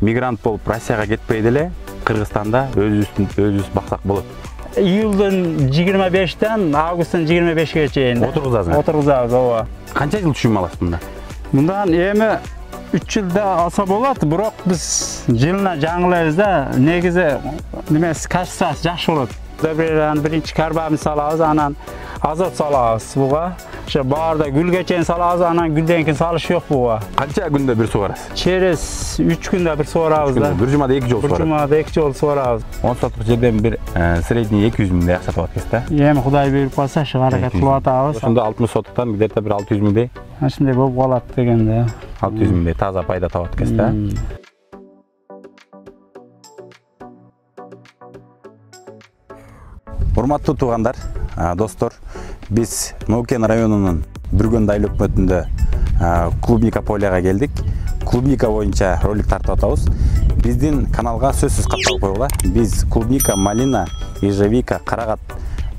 мигрант болуп Россияга кетпейди эле Кыргызстанда өзүбүз баксак болот. Июлдун 25-тен августтун 25-ге чейин отургузабыз. Ооба. Канча жыл түшүм аласыз мында? Мындан эми 3 жылда алса болот, бирок биз жылына жаңылайбыз да, негизи немеси качествосы жакшы болот. Биринчи карбамды салабыз, анан азот салабыз буга. Ошо баарда гүлгө чейин салабыз, анан гүлдөн кийин салыш жок буга. Канча күндө бир сугарасыз? Через 3 күндө бир сугарабыз да. Бир жумада 2 жолу сугарабыз. Бир жумада 2 жолу сугарабыз. 10 сотук жерден бир средний 200 миңдей акча табат экенсиз да? Эми Кудай буйруп калса, ошо аракет кылып атабыз. Ошондо 60 сотуктан где-то бир 600 миңдей. Ошондой болуп калат дегенде. 600 миңдей таза пайда табат экенсиз да? Урматтуу туугандар, достор, биз Ноокен районунун Бүргөн айыл өкмөтүндө клубника полияга келдик. Клубника боюнча ролик тартып атабыз. Биздин каналга сөзсүз катталып койгула. Биз клубника, малина, ежевика, карагат,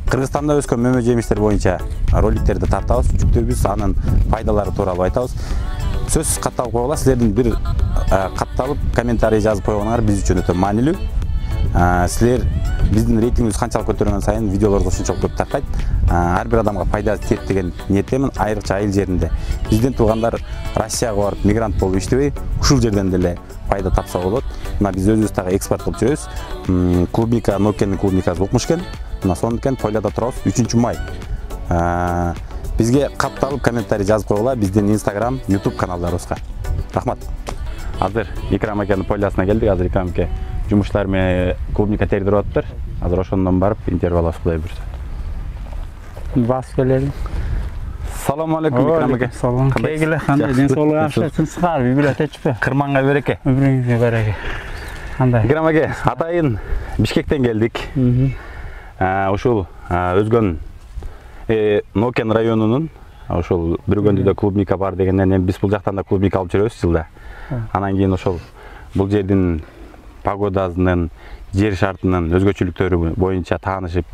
Кыргызстанда өскөн мөмө жемиштер боюнча роликтерди тартабыз, жүктөйбүз, анын пайдалары тууралуу айтабыз. Сөзсүз катталып койгула. Силердин бир катталып комментарий жазып койгонуңар биз үчүн өтө маанилүү. Силер биздин рейтингибиз канчалык көтөргөн сайын видеолорду ушунчалык көп таркайт. Ар бир адамга пайда тиет деген ниеттемин. Айрыкча айыл жеринде биздин туугандар Россияга барып мигрант болуп иштебей, ушул жерден деле пайда тапса болот. Мына биз өзүбүз дагы экспорт кылып жүрөбүз. Клубника, Ноокендин клубникасы укмуш экен. Мына сондуктан Полияда турабыз. 3 май. Бизге катталып комментарий жазып койгула биздин Instagram, YouTube каналдарыбызга. Рахмат. Азыр Икрам акенин Полиясына келдик. Азыр Икрам аке жумуштар менен клубника тердирип атыптыр. Азыр ошондон барып интервью алабыз, Кудай буйрса. Басып келели. Салам алейкум Икрам аке. Салам. Кегиле кандай ден соолугу жакшы, тынчсыгар, бибилет этчпи? Кырманга береке. Өмүрүңүзгө береке. Кандай? Икрам аке, атайын Бишкектен келдик. Ушул өзгөн Ноокен районунун ошол Бүргөндө клубника бар дегенден эми биз бул жактан да клубника алып жүрөбүз жылда. Анан кийин ошол бул жердин погодасынын, жер шартынын өзгөчөлүктөрү боюнча таанышып,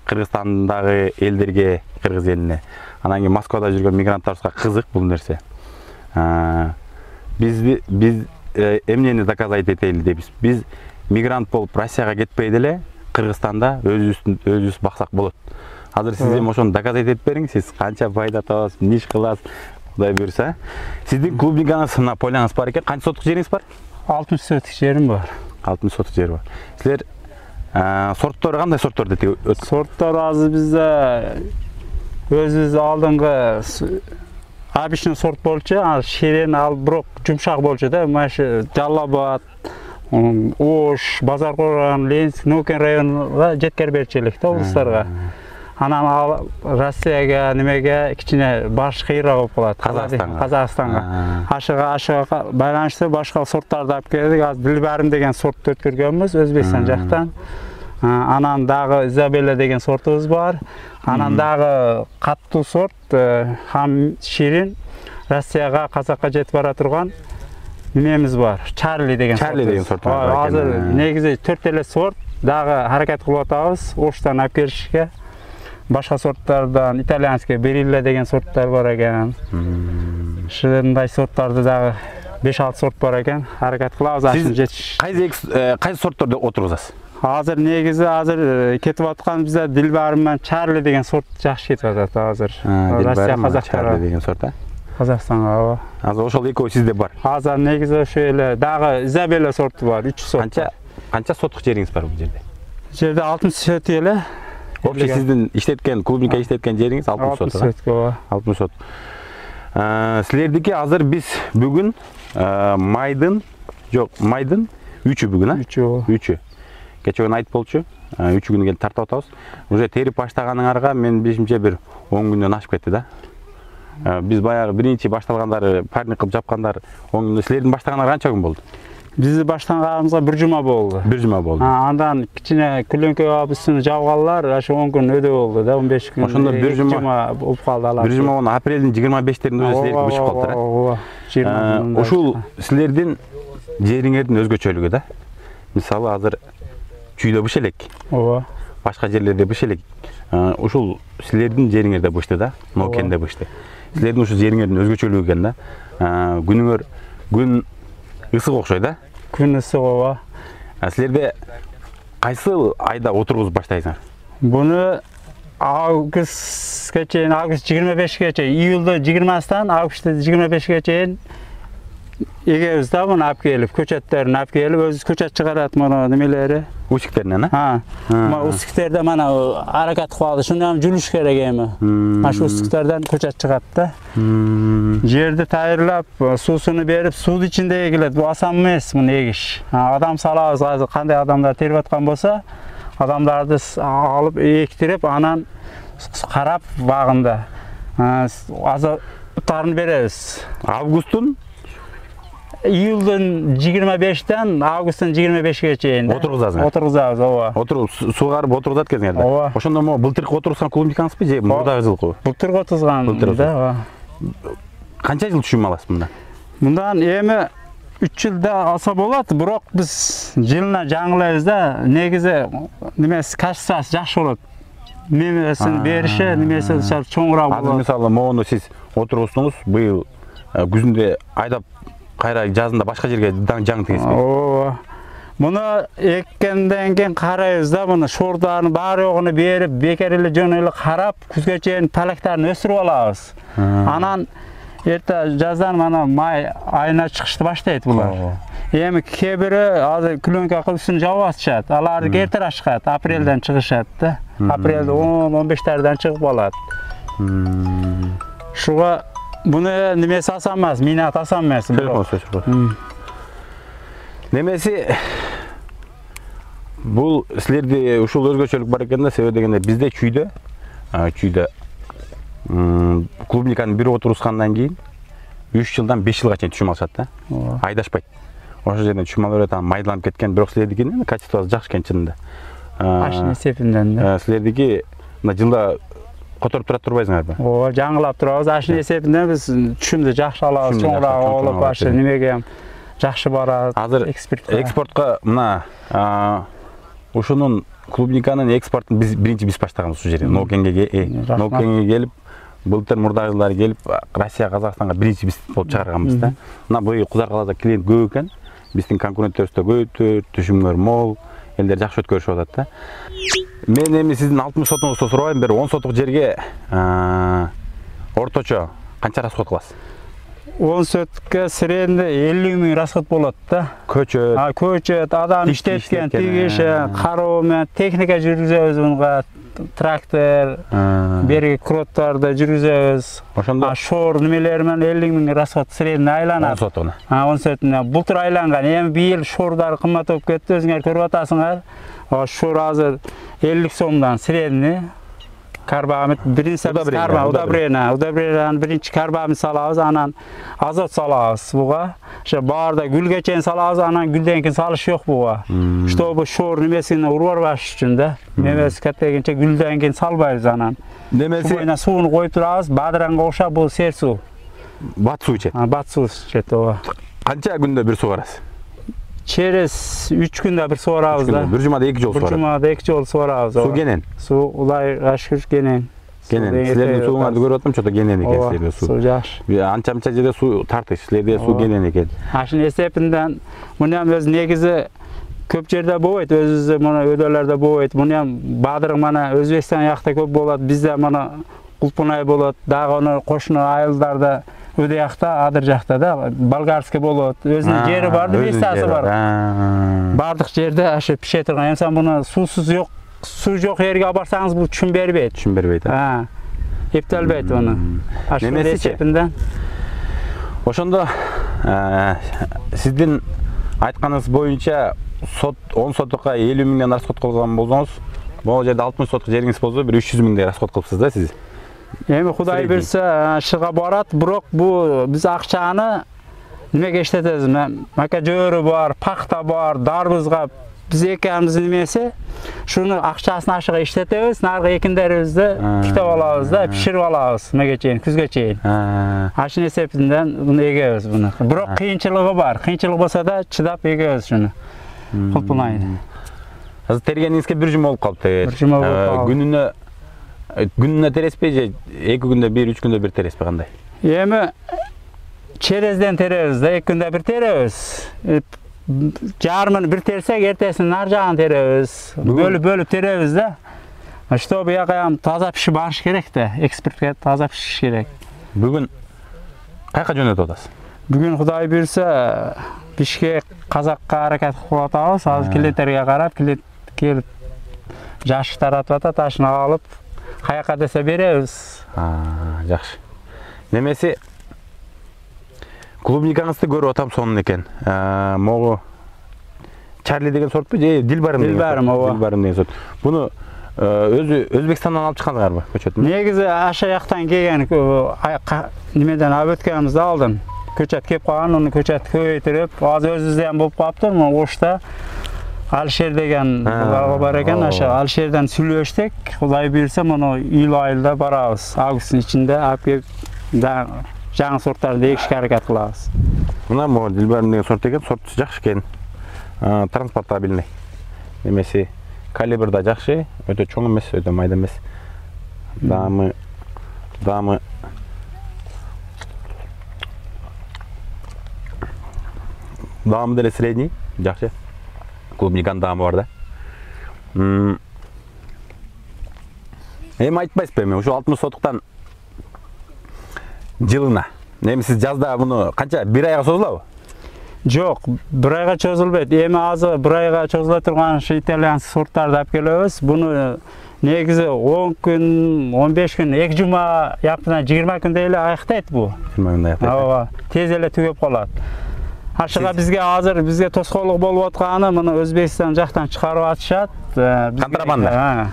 Кыргызстандагы элдерге, кыргыз элине, анан кийин Москвада жүргөн мигранттарыбызга кызык бул нерсе. Биз эмнени доказать этели дейбиз. Биз мигрант болуп Россияга кетпейди эле Кыргызстанда өзүбүз баксак болот. Азыр сиз эми ошону доказать этип бериңиз, сиз канча пайда табасыз, эмне иш кыласыз, Кудай буйрса. Сиздин клубникаңыз, мына полияңыз бар экен, канча сотук жериңиз бар? 60 сотук жерим бар. 60 сотук жер бар. Силер сорттор кандай сорттор деди? Сорттор азыр бизде өзүбүз алдыңкы обычный сорт болчу, шерен ал бирок жумшак болчу да, машы Жаллабад, Ош, Базар Корган, Ленинск, Ноокен районуна жеткирип берчү элек да облустарга. Анан ал Россияга, немеге кичине баш кыйра болуп калат. Казакстанга. Ашыга байланыштуу башка сорттарды алып келдик. Азыр Дилбарим деген сортты өткөргөнбүз Өзбекстан жактан. Анан дагы Изабелла деген сортубуз бар. Анан дагы каттуу сорт, хам ширин, Россияга, Казакка жетип бара турган немemiz бар. Чарли деген сорт бар. Азыр негизи 4 эле сорт, дагы аракет кылып атабыз Оштан алып келишке. Башка сорттардан итальянский Берилла деген сорттар бар экен. Ушундай сорттарды дагы 5-6 сорт бар экен. Аракет кылабыз ашын жетиш. Кайсы сортторду отургузасыз? Азыр негизи кетип аткан бизде Дилбарим менен Чарли деген сорт жакшы кетип атат азыр. Россия, Казакстан деген сорт, Казакстанга. Азыр ошол экөө сизде бар. Азыр негизи ошо эле дагы Изабелла сорту бар, 3 сорт. Канча сотук жериңиз бар бул жерде? Жерде 60 сотук эле. Вообще сиздин иштеткен, клубника иштеткен жериңиз 60 сотук. 60 сотук. 60 сотук. Силердики азыр биз бүгүн майдын 3-ү бүгүн, 3-ү. Кече күнү айтып болчу, 3 күнү келип тартып атабыз. Уже терип баштаганыңарга мен бешимче бир 10 күндөн ашып кетти да. Биз баягы биринчи башталгандары, парник кылып жапкандар 10 күндө, силердин баштаганыңар канча күн болду? Бизди баштаганыбызга 1 жума болду. 1 жума болду. Андан кичине күлөңкө абысын жабгалар, ошо 10 күн өдө болду да, 15 күн. Ошондо 1 жума болуп калды алар. 1 жума апрелдин 25-теринде силерге бышып калды. Ушул силердин жериңердин өзгөчөлүгү да. Мисалы азыр чүйдө быш элек. Ооба. Башка жерлерде быш элек. Ушул силердин жериңерде бышты да, Ноокенде бышты. Силердин ушул жериңердин өзгөчөлүгү экен да. Күн ысык окшой да. күн ысык ооба. Силерде кайсы айда отургузуп баштайсыңар? Bunu avgustga çeyin, avgust 25'e çeyin, iyulda 20'dan avgustda 25'e çeyin egemiz da bunu ap gelip, köçetlerini ap gelip, özü köçet çıkarat mana nimeleri. Uşikтеринен, Ha. Ama usikterde mana harakat kıldı. Şundan juluş gerek emi. Mana şu usikterden köçet çıkarttı. Жерді tayyorlap, susunu berip, suud içinde egiledi. Bu asan emas bunu egiş. Adam salabız, hazır qanday adamlar terip atkan bolsa, adamlardı alıp ektirip, anan qarap bağında. Azarını bereriz. Августтун İyuldan 25'ten avgustun 25'e çeyin. Oturguzasың. Oturguzabız, ооба. отуруп суугарып отургузат экенсиңер да. Ооба. Ошондо мо былтыркы отургузган клубникаңызбы же мурдагы жылкы? Былтырғы отузган да, ооба. Канча жыл түшүм аласыз мындан? Bundan эми 3 yılda alsa bolat, biroq biz жылына жаңылайбыз да, негизи немеси качествосы жакшы болот. Немесин бериши, немеси чоңураак болот. Азыр мисалы моуну сиз отургуздуңуз, быйыл күзүндө айдап кайра жазында башка жерге жаң тегесизби? Ооба. Bunu ekkenden keyin qarayız da, bunu şordarını bar yoğunu berip, bekar ele jön ele qarap, kuzga çeyin palaktarını ösürüp alabız. Anan erta жаздан mana may ayına çıkıştı başlaydı bular. Эми кебiri азыр клёнка кылып үстүн жауып атышат. Аларды эртең чыгат, апрелден чыгышат да. Апрелде 10-15'lerden чыгып алат. Шуга буну немеси асан эмес, минат асан эмес. Немеси бул силерде ушул өзгөчөлүк бар экен да, себеби дегенде бизде чүйдө клубниканы бир отургузгандан кийин 3 жылдан 5 жылга чейин түшүм алышат да. Айдашпайт. Ошол жерден түшүм алып берет, майдаланып кеткен, бирок силердикинин качествосу жакшы экен чынында. Ашын эсебинен да. Силердики мына жылда которуп тура турбайсыңарбы? Ооба, жаңылап турабыз. Ашын эсебинен биз түшүмдү жакшы алабыз, чоңураак болуп, ашы немеге ham жакшы барат. Азыр экспортко мына ушунун клубниканын экспортун биз биринчи биз баштаганбыз ушул жерде. Ноукенге келип, былтыр мурдагы жылдары келип, Россия, Казакстанга биринчи биз болуп чыгарганбыз да. Мына быйыл Кузар калаада клиент көп экен. Биздин конкуренттерибиз да көп, түшүмдөр мол, элдер жакшы өткөрүшүп атат да. Мен эми сиздин 60 сотуңузду сурабайм, бир 10 сотук жерге орточо канча расход кыласыз? 10 sötkө средний 50 000 расход болот да. Көчөт, адам иштеткен, тигиш, кароо менен техника жүргүзөбүз мунга. Traktör, берги кроттарды жүргүзөбүз. Ошондо шор немелери менен 50 000 расход средний айланат. 10 сотуна. 10 сотуна. Былтыр айланган. Эми быйыл шордар кымбат болуп кетти, өзүңөр көрүп атасыңар. Шор азыр 50 сомдон средний. Карбамид биринчи удобрениянын биринчи карбамид салабыз, анан азот салабыз буга. Ошо баарда гүлгө чейин салабыз, анан гүлдөн кийин салыш жок буга. Чтобы шор немесин урбаш үчүн да. Немеси кеттегенче гүлдөн кийин салбайбыз анан. Немеси сууну коюп турабыз, бадыранга окшоп бул сер суу. Бат суу ичет. Бат суу ичет, ооба. Канча күндө бир суугарасыз? Через 3 күндө бир суугарабыз да. Бир жумада 2 жолу суугарабыз. Бир жумада 2 жолу суугарабыз. Суу кенен. Суу Кудайга шүкүр кенен. Силердин сууңарды көрүп атам, чото кенен экен силерде суу. Суу жакшы. Анча-мынча жерде суу тартыш, силерде суу кенен экен. Ашын эсебинен муну ham өз негизи көп жерде болбойт, өзүбүздө мына өдөлөрдө болбойт. Муну ham бадырың мана Өзбекстан жакта көп болот, бизде мана Кулпунай болот, дагы аны кошуна айылдарда өдө жакта, адыр жакта да, болгарский болот. Өзүнүн жери бар, местасы бар. Бардык жерде ашы пише турган. Эми муну суусуз жок, суу жок жерге алып барсаңыз бул түшүм бербейт. Түшүм бербейт. Эптелбейт муну. Немеси эсебинен. Ошондо сиздин айтканыңыз боюнча 10 сотукка 50 000 расход кылган болсоңуз, бул жерде 60 сотук жериңиз болсо бир 300 000 расход кылыпсыз да сиз. Эми Кудай берсе шыга барат, бирок бу биз акчаны немеге иштетебиз? Мака жөрү бар, пахта бар, дарбызга биз экенибиздин немеси, шуну акчасын ашыга иштетебиз, наркы экиндерибизди тиктеп алабыз да, пиширип алабыз меге чейин, күзгө чейин. Ашын эсебинен буну эгебиз буну. Бирок кыйынчылыгы бар. Кыйынчылык болсо да чыдап эгебиз шуну. Кулпунайны. Азыр тергениңизге бир жума болуп калыптыр. Бир жума болуп калды. Күнүнө тереспей же 2 күндө бир, 3 күндө бир тереспей кандай? Эми черезден теребиз да, 2 күндө бир теребиз. jarmını bir tersek ertesini nar jagyn terебiz. Bölüp terебiz de. Что bu ýakam taza pişip barış gerek de, ekspertke taza pişiş gerek. Bugün kayka jönötüp atasiz? Bugün Hudaý berse Bişkek, Kazakka harakat kılıp atabız. Hazır kiletlerge karap, kelip jaşyk taratyp atat, aşyny alıp kayaka dese berебиz. Жақсы. Немесе клубникаңызды көрүп атам сонун экен. Могу Чарли деген сортпу же Дилбарым деген сорт? Дилбарым деген сорт. Буну өзү Өзбекстандан алып чыкканыңарбы көчөтүн? Негизи аша жактан келген немеден алып өткөнүбүздү алдын. Көчөт кеп калган, уну көчөт көбөйтүрүп, азыр өзүбүздөн болуп калыптыр. Ошта Alişer деген бала бар экен, аша Alişerden сүйлөштүк. Кудай буйрса, муну июль айында барабыз. Августтун ичинде алып келип жаңы сорттарды эгишке аракет кылабыз. Мына могу Дилбарым деген сорт экен, сорту жакшы экен. Транспортабельный. Немесе калибр да жакшы, өтө чоң эмес, өтө майда эмес. Дамы деле средний, жакшы. Клубниканын дамы бар да. Эми айтпайсызбы эми ушу 60 сотуктан жылына. Эми сиз жазда муну канча, бир айга созулабы? Жок, бир айга чозулбайт. Эми азыр бир айга чозула турган итальян сорттарды алып келебиз. Буну негизи 10 күн, 15 күн, 2 жума яктынан 20 күндө эле аяктайт бу. 20 күндө аяктайт. Ооба, тез эле түгөп калат. Ашыга бизге тоскоолук болуп атканы муну Өзбекстан жактан чыгарып атышат. Контрабанда.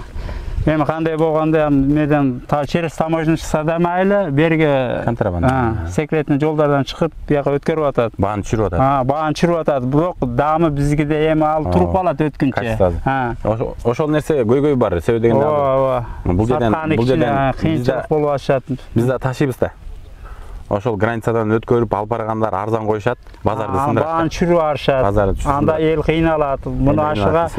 Эми кандай болгондо меден через таможня чыкса да майлы, берге контрабанда. Секретный жолдордон чыгып, бияка өткөрүп атат. Бааны чырып атат. Бааны чырып атат. Бирок дамы бизгиде эми ал туруп калат өткүнчө. Ошол нерсе көйгөй бар, себеби дегенде. Ооба. Бул жерден кыйынчылык болуп атышат. Биз да ташыйбыз да. Ошол границадан өткөрүп алып баргандар арзан коюшат, базарды сындырышат. Бааны чырып арышат. Анда эл кыйналат. Муну ашыга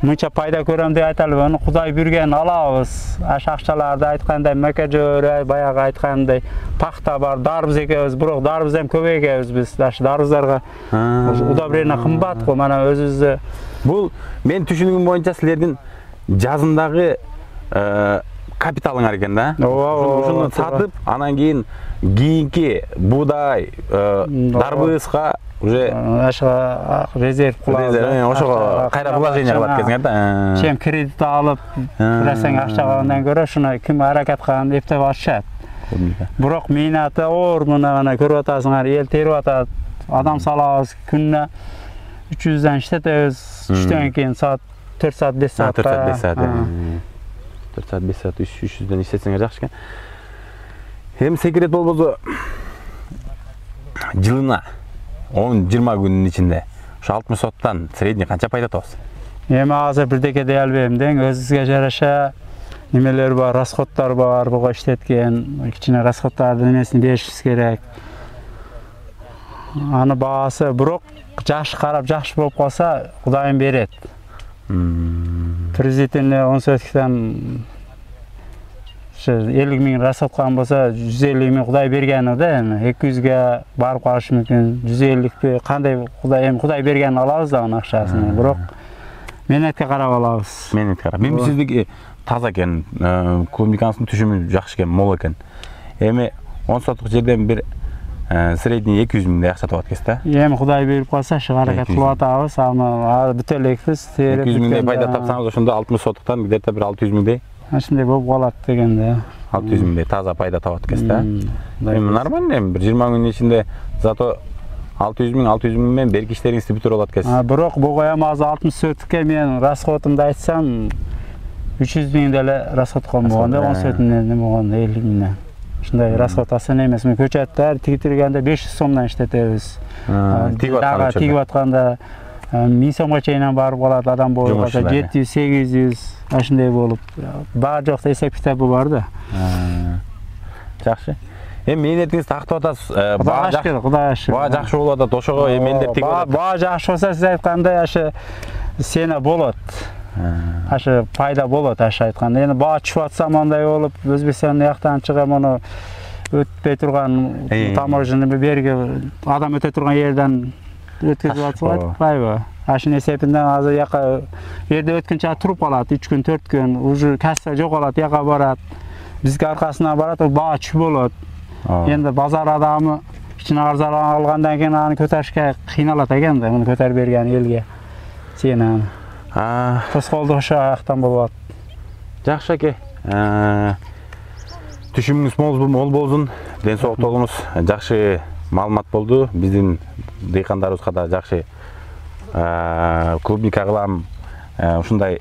мынча пайда көрөм деп айталы, аны Кудай бирген алабыз. Аш акчаларды айткандай макажөр, баягы айткандай пахта бар, дарбыз экебиз, бирок дарбыз эми көп экебиз биз. Аш дарбыздарга удобрение кымбат го, мана өзүбүздө. Бул мен түшүнүгүм боюнча силердин жазындагы капиталыңар экен да. Ошону сатып, анан кийинки буудай, дарбызга уже ашыга резерв кылабыз. Ошого кайра вложение кылат экенсиңер да. Чем кредит алып, бирасаң акча калгандан көрө ушуну ким аракет кылган эптеп атышат. Бирок мыйнаты оор, мына көрүп атасыңар, эл терип атат. Адам салабыз күнүнө 300дөн иштетебиз. Түштөн кийин саат 4 саат 5 саат. 4 саат 5 саат. 4 саат 5 саат 300дөн иштетсеңер жакшы экен. Эми секрет болбосо жылына 10-20 күнүн ичинде ушу 60 соттан средний канча пайда табасыз? Эми азыр бирдеке дей албайм дең, өзүбүзгө жараша немелер бар, расходтор бар, буга иштеткен, кичине расходтардын эмесин беришибиз керек. Аны баасы бирок жакшы карап, жакшы болуп калса, Кудайым берет. Президентине 10 сөткүтөн 50 миң расход кылган болсо 150 миң Кудай бергени да, эми 200га барып калышы мүмкүн. 150 кандай Кудай бергенин алабыз да анын акчасын. Бирок менетке карап алабыз. Менетке карап. Мен сиздики таза экен, клубникаңыздын түшүмү жакшы экен, мол экен. Эми 10 сотук жерден бир средний 200 миңдей акча табат экенсиз да? Эми Кудай берип калса, шы аракет кылып атабыз. Аны бүтө элекпиз. 200 миңдей пайда тапсаңыз, ошондо 60 сотуктан где-то бир 600 миңдей. Ошондой болуп калат дегенде. 600 миңдей таза пайда табат экенсиз да? Эми нормально, эми бир 20 күнүн ичинде зато 600 миң менен берки иштериңизди бүтүрүп алат экенсиз. Бирок буга эми азыр 60 сөткө мен расходумду айтсам 300 миң деле расход болгондо, 10 сөтүнөн эме болгондо 50 миңден. Ушундай расход асан эмес. Мен көчөттөр тигитиргенде 500 сомдон иштетебиз. Тигип атканда 1000 сомго чейин барып калат, адам болуп калса 700-800 ашындай болуп. Баары жокта эсеп китабы бар да. Жакшы. Эми мээнетиңизди актап атасыз. Баа жакшы болуп атат. Ошого эмендер тигип атат. Баа жакшы болсо сиз айткандай ашы сена болот. Ашы пайда болот ашы айтканда. Эми баа чыгып атса мындай болуп, Өзбекстандын жактан чыгып муну өтпөй турган таможняны берге адам өтө турган жерден өткізіп атсалат, байбы. Ашын есепінден азы яқа жерде өткінші тұрып қалады, 3 күн, 4 күн, уже кәсіпі жоқ алады, яқа барады. Бізге арқасына барады, ол баға түшіп болады. Енді базар адамы ішін арзар алғандан кейін аны көтерішке қиналады екен де, мұны көтер берген елге. Сені тосқолды ұшақтан болады. Жақсы әке. Түшіміңіз мол болсын, денсаулық толыңыз, жақсы маалымат болды. Біздің дейқандарымызға да жақсы клубника қылам, ушундай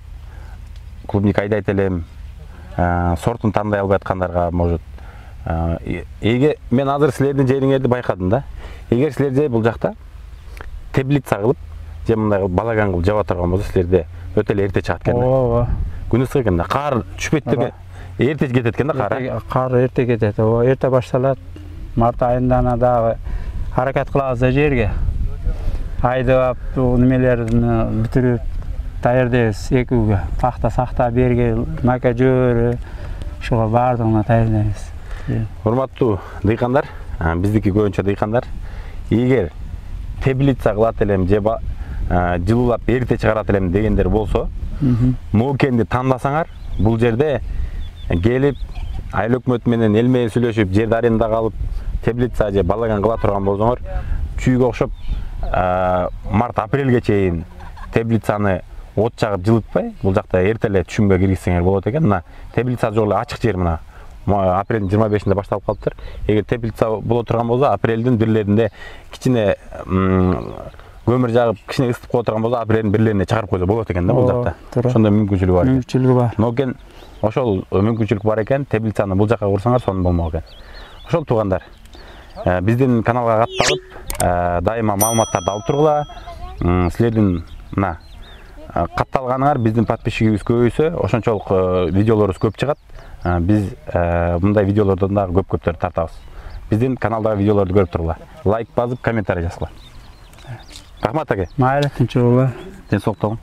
клубника айдайт элем, сортун тандай албай аткандарға может. Мен азыр силердин жериңерди байкадым да. Эгер силерде бул жакта теплица кылып, же мындай балаган кылып жаба турган болсо силерде өтө эле эрте чыгат экен да. Ооба. Күн ысык экен да, кар түшпөйт деген. Эрте кетет экен да кар. Кар эрте кетет. Ооба, эрте башталат. Март айында дагы харакат кылабыз да жерге. Айдап, немелерин бүтүрүп даярдайбыз экүүгө. Пахта сакта берге, мака жөрү, ушуга бардыгына даярдайбыз. Урматтуу дыйкандар, биздики көбүнчө дыйкандар, эгер теплица кылат элем же жылуулап эрте чыгарат элем дегендер болсо, Ноукенди тандасаңар, бул жерде келип айыл өкмөтү менен эл менен сүйлөшүп, жерди арендага алып, теплица же балаган кыла турган болсоңор, чүйгө окшоп март-апрелге чейин теплицаны от жагып жылытпай, бул жакта эрте эле түшүмгө киргизсеңер болот экен. Мына теплица жок эле ачык жер мына. Апрелдин 25-inde башталып калыптыр. Эгер теплица боло турган болсо, апрелдин 1-леринде кичине көмүр жагып, кичине ысытып кое турган болсо, апрелдин 1-лерине чыгарып койсо болот экен да бул жакта. Ошондой мүмкүнчүлүгү бар. Мүмкүнчүлүгү бар. Нокен ошол мүмкүнчүлүк бар экен, теплицаны бул жака курсаңар сонун болмок экен. Ошол туугандар, биздин каналга катталып, дайыма маалыматтарды алып тургула. Силердин мына катталганыңар биздин подписчигибиз көбөйсө, ошончолук видеолорубуз көп чыгат. Биз мындай видеолордон дагы көп-көптөрдү тартабыз. Биздин каналдагы видеолорду көрүп тургула. Лайк басып, комментарий жазгыла. Рахмат аке. Майра, тынчыгыла. Денсаулык болуң.